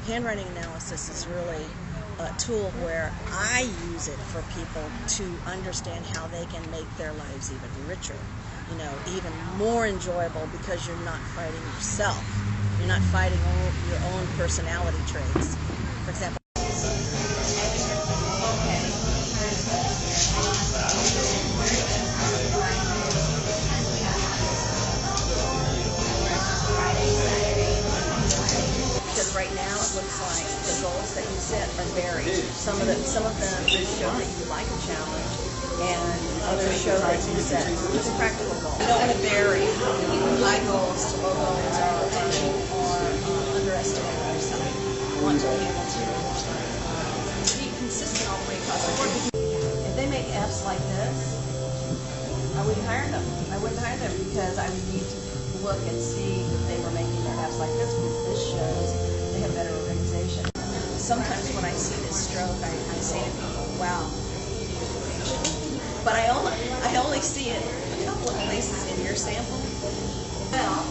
handwriting analysis is really a tool where I use it for people to understand how they can make their lives even richer, even more enjoyable, because you're not fighting yourself. You're not fighting your own personality traits. For example, because right now it looks like the goals that you set are varied. Some of them show that you like a challenge, and others show that you set just practical goals. You don't want to vary high goals to low goals or underestimate yourself. You want to be able to be consistent all the way across the board. If they make F's like this, I wouldn't hire them. I wouldn't hire them because I would need to look and see if they were making their F's like this, because this shows they have better organization. Sometimes when I see this stroke, I say to people, wow, but I only see it a couple of places in your sample. Well,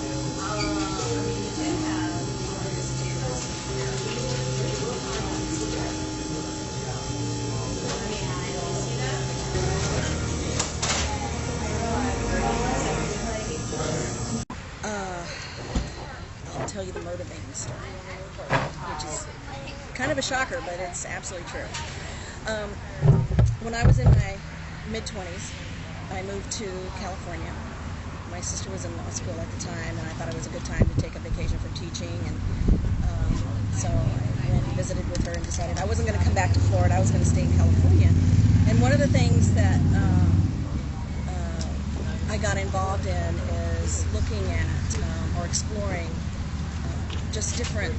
I'll tell you the motivating story, which is kind of a shocker, but it's absolutely true. When I was in my mid-20s, I moved to California. My sister was in law school at the time, and I thought it was a good time to take a vacation from teaching, and so I went and visited with her and decided I wasn't going to come back to Florida. I was going to stay in California. And one of the things that I got involved in is looking at or exploring just different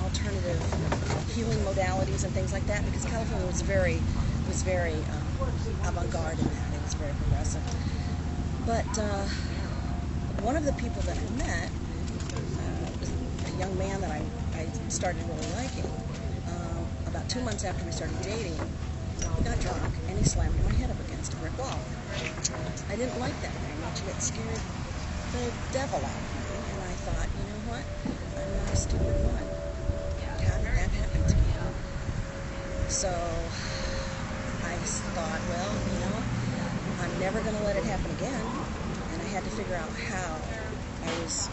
alternative healing modalities and things like that, because California was very avant-garde in that. It was very progressive. But one of the people that I met was a young man that I started really liking. About 2 months after we started dating, he got drunk and he slammed my head up against a brick wall. I didn't like that very much. It scared the devil out of me, and I thought, you know what? I'm not a stupid one. How did that happen to me? So I thought, well, I'm never going to let it happen again, and I had to figure out how I was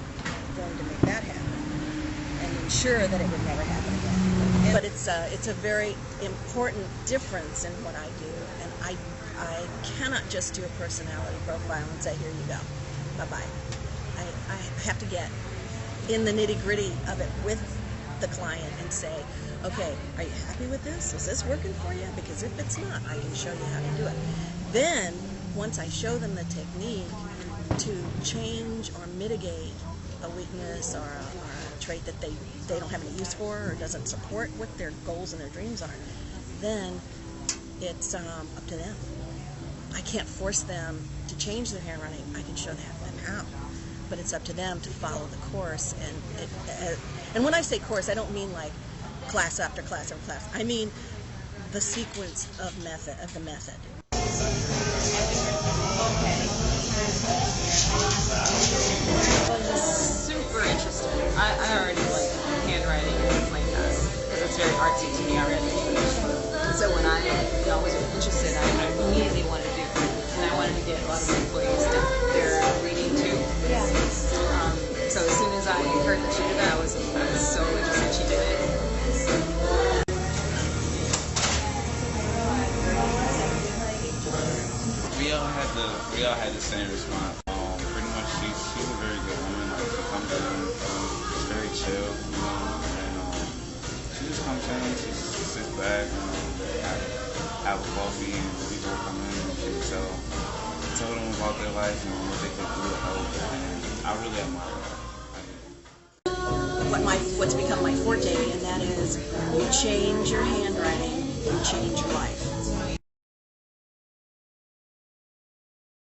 going to make that happen and ensure that it would never happen again. But it's a very important difference in what I do, and I cannot just do a personality profile and say, here you go, bye-bye. I have to get in the nitty-gritty of it with the client and say, okay, are you happy with this? Is this working for you? Because if it's not, I can show you how to do it. Then, once I show them the technique to change or mitigate a weakness or a trait that they don't have any use for or doesn't support what their goals and their dreams are, then it's up to them. I can't force them to change their handwriting. I can show them how. But it's up to them to follow the course. And when I say course, I don't mean like class after class after class. I mean the sequence of the method. Okay. Well, just super interested. I already like handwriting like that because it's very artsy to me already. So when I was interested, I immediately wanted to do it, and I wanted to get a lot of employees their reading too. Yeah. So as soon as I heard that she did that, I was so interested. She did it. We all had the same response. Pretty much, she's a very good woman. Like, she comes in, she's very chill, and she just comes in, she sits back, have a coffee, and people come in and she tell them about their life and what they can do to help. And I really admire her. What's become my forte, and that is you change your handwriting, you change your life.